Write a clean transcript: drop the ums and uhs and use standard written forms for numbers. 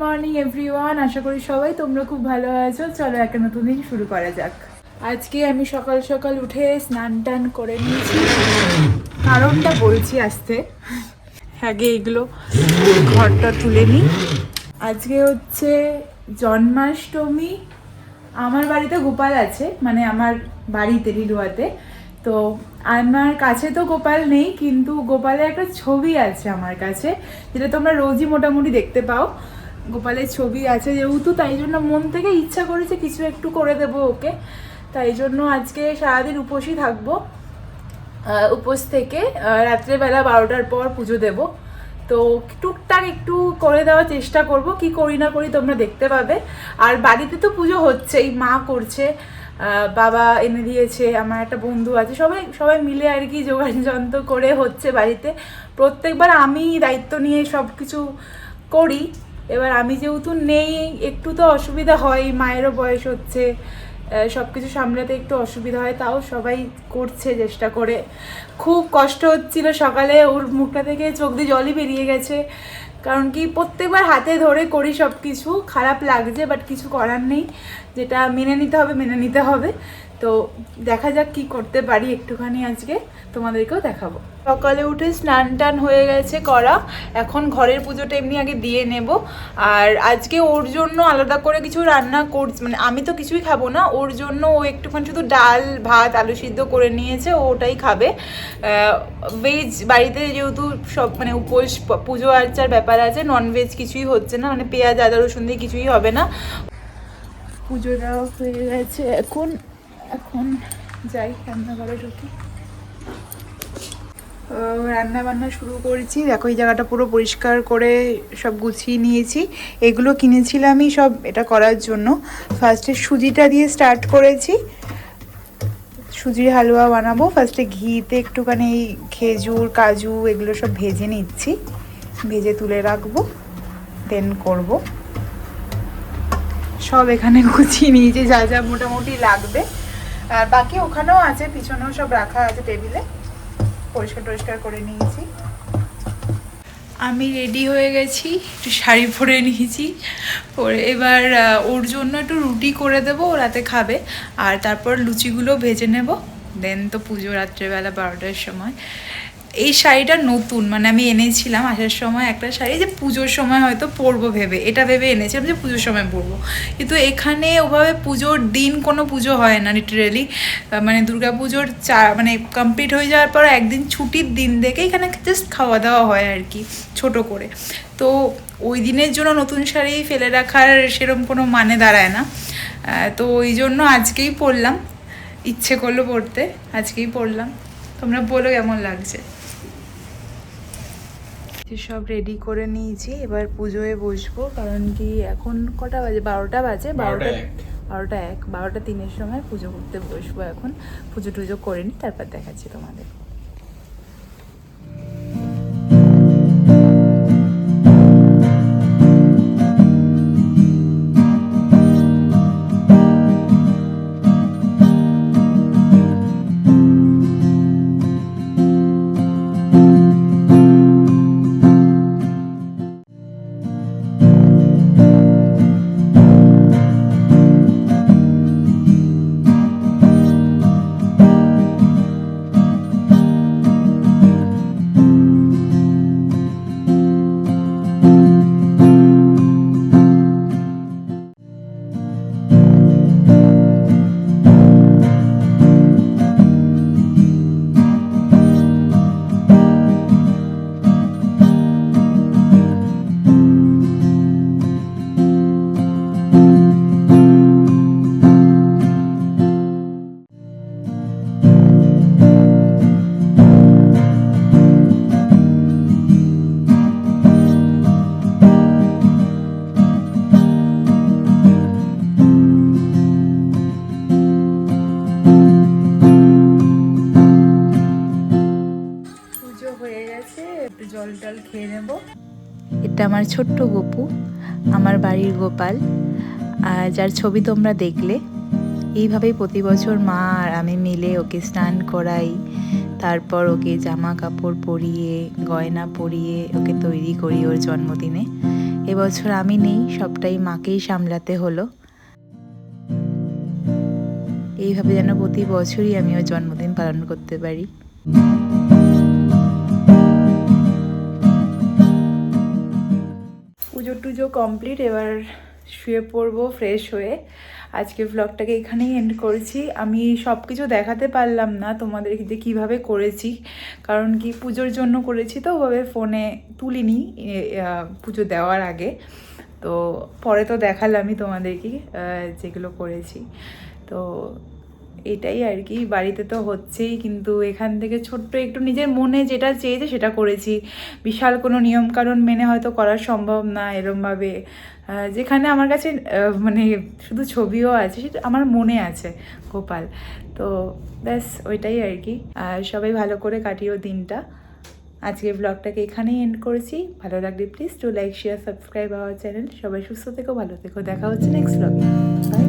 Morning everyone, আশা করি সবাই তোমরা খুব ভালো আছো। চলো একটা নতুন দিন শুরু করা যাক। আজকে আমি সকাল সকাল উঠে স্নান টান করে নিয়েছি। কারণটা বলছি আসতে, আগে এগুলো ঘরটা তুলে নিই। আজকে হচ্ছে জন্মাষ্টমী। আমার বাড়িতে গোপাল আছে, মানে আমার বাড়িতে লিলুয়াতে। তো আমার কাছে তো গোপাল নেই, কিন্তু গোপালের একটা ছবি আছে আমার কাছে, যেটা তোমরা রোজই মোটামুটি দেখতে পাও। গোপালের ছবি আছে যেহেতু, তাই জন্য মন থেকে ইচ্ছা করেছে কিছু একটু করে দেবো ওকে। তাই জন্য আজকে সারাদিন উপোসই থাকবো। উপোস থেকে রাত্রেবেলা 12টার পর পুজো দেব। তো টুকটাক একটু করে দেওয়ার চেষ্টা করব, কি করি না করি তোমরা দেখতে পাবে। আর বাড়িতে তো পুজো হচ্ছেই, মা করছে, বাবা এনে দিয়েছে, আমার একটা বন্ধু আছে, সবাই সবাই মিলে আর কি জোগাড় যন্ত্র করে হচ্ছে বাড়িতে। প্রত্যেকবার আমি দায়িত্ব নিয়ে সব কিছু করি। এবার আমি যেহেতু নেই, একটু তো অসুবিধা হয়, মায়েরও বয়স হচ্ছে, সব কিছু সামলাতে একটু অসুবিধা হয়, তাও সবাই করছে চেষ্টা করে। খুব কষ্ট হচ্ছিল সকালে, ওর মুখটা থেকে চোখ দিয়ে জলই বেরিয়ে গেছে। কারণ কি প্রত্যেকবার হাতে ধরে করি সব কিছু, খারাপ লাগছে, বাট কিছু করার নেই, যেটা মেনে নিতে হবে মেনে নিতে হবে। তো দেখা যাক কি করতে পারি, একটুখানি আজকে তোমাদেরকেও দেখাবো। সকালে উঠে স্নান টান হয়ে গেছে করা, এখন ঘরের পুজোটা এমনি আগে দিয়ে নেব। আর আজকে ওর জন্য আলাদা করে কিছু রান্না করছি, মানে আমি তো কিছুই খাবো না, ওর জন্য ও একটুখানি শুধু ডাল ভাত আলু সিদ্ধ করে নিয়েছে, ও ওটাই খাবে। ভেজ বাড়িতে যেহেতু সব মানে উপোস পুজো আর্চার ব্যাপার আছে, ননভেজ কিছুই হচ্ছে না, মানে পেঁয়াজ আদা রসুন দিয়ে কিছুই হবে না। পুজোটা হয়ে গেছে, এখন এখন যাই রান্নাঘরে ঢুকি। রান্না বান্না শুরু করেছি। দেখো এই জায়গাটা পুরো পরিষ্কার করে সব গুছিয়ে নিয়েছি। এগুলো কিনেছিলামই সব এটা করার জন্য। ফার্স্টে সুজিটা দিয়ে স্টার্ট করেছি, সুজির হালুয়া বানাবো। ফার্স্টে ঘিতে একটুখানি খেজুর কাজু এগুলো সব ভেজে নিচ্ছি, ভেজে তুলে রাখবো, দেন করব। সব এখানে গুছিয়ে নিয়েছি যা যা মোটামুটি লাগবে। আর বাকি ওখানেও আছে, পিছনেও সব রাখা আছে টেবিলে, পরিষ্কার টরিষ্কার করে নিয়েছি। আমি রেডি হয়ে গেছি, একটু শাড়ি পরে নিয়েছি, পরে এবার ওর জন্য একটু রুটি করে দেবো, ও রাতে খাবে। আর তারপর লুচিগুলো ভেজে নেব, দেন তো পুজো রাত্রেবেলা 12টার সময়। এই শাড়িটা নতুন, মানে আমি এনেছিলাম আসার সময় একটা শাড়ি, যে পুজোর সময় হয়তো পরবো ভেবে, এটা ভেবে এনেছিলাম যে পুজোর সময় পরবো। কিন্তু এখানে ওভাবে পুজোর দিন কোনো পুজো হয় না লিটারেলি, মানে দুর্গা পুজোর মানে কমপ্লিট হয়ে যাওয়ার পর একদিন ছুটির দিন দেখে এখানে জাস্ট খাওয়া দাওয়া হয় আর কি, ছোট করে। তো ওই দিনের জন্য নতুন শাড়ি ফেলে রাখার সেরকম কোনো মানে দাঁড়ায় না। তো ওই জন্য আজকেই পরলাম, ইচ্ছে করলো পরতে, আজকেই পরলাম। তোমরা বলো কেমন লাগছে। সব রেডি করে নিয়েছি, এবার পুজোয় বসবো। কারণ কি এখন কটা বাজে, 12টা বাজে, 12টা 1 সময় পুজো করতে বসবো। এখন পুজো টুজো করে নিই, তারপর দেখাচ্ছি তোমাদের। জল টল খেয়ে নেব। এটা আমার ছোট্ট গপু, আমার বাড়ির গোপাল, যার ছবি তোমরা দেখলে। এইভাবেই প্রতি বছর মা আর আমি মিলে ওকে স্নান করাই, তারপর ওকে জামা কাপড় পরিয়ে গয়না পরিয়ে ওকে তৈরি করি ওর জন্মদিনে। এবছর আমি নেই, সবটাই মাকেই সামলাতে হলো। এইভাবে যেন প্রতি বছরই আমি ওর জন্মদিন পালন করতে পারি। পুজো টুজো কমপ্লিট, এবার শুয়ে পড়বো ফ্রেশ হয়ে। আজকে ভ্লগটাকে এখানেই এন্ড করেছি। আমি সব কিছু দেখাতে পারলাম না তোমাদের যে কীভাবে করেছি, কারণ কি পুজোর জন্য করেছি তো ওভাবে ফোনে তুলিনি পুজো দেওয়ার আগে। তো পরে তো দেখালামই তোমাদেরকে যেগুলো করেছি। তো এটাই আর কি, বাড়িতে তো হচ্ছেই, কিন্তু এখান থেকে ছোট্ট একটু নিজের মনে যেটা চেয়েছে সেটা করেছি। বিশাল কোনো নিয়মকানুন মেনে হয়তো করা সম্ভব না এরমভাবে, যেখানে আমার কাছে মানে শুধু ছবিও আছে, সেটা আমার মনে আছে গোপাল। তো ব্যাস ওইটাই আর কি। সবাই ভালো করে কাটিও দিনটা। আজকে ব্লগটাকে এখানেই এন্ড করেছি। ভালো লাগলে please to like share subscribe our channel. সবাই সুস্থ থেকো, ভালো থেকো, দেখা হচ্ছে নেক্সট ব্লগে। বাই।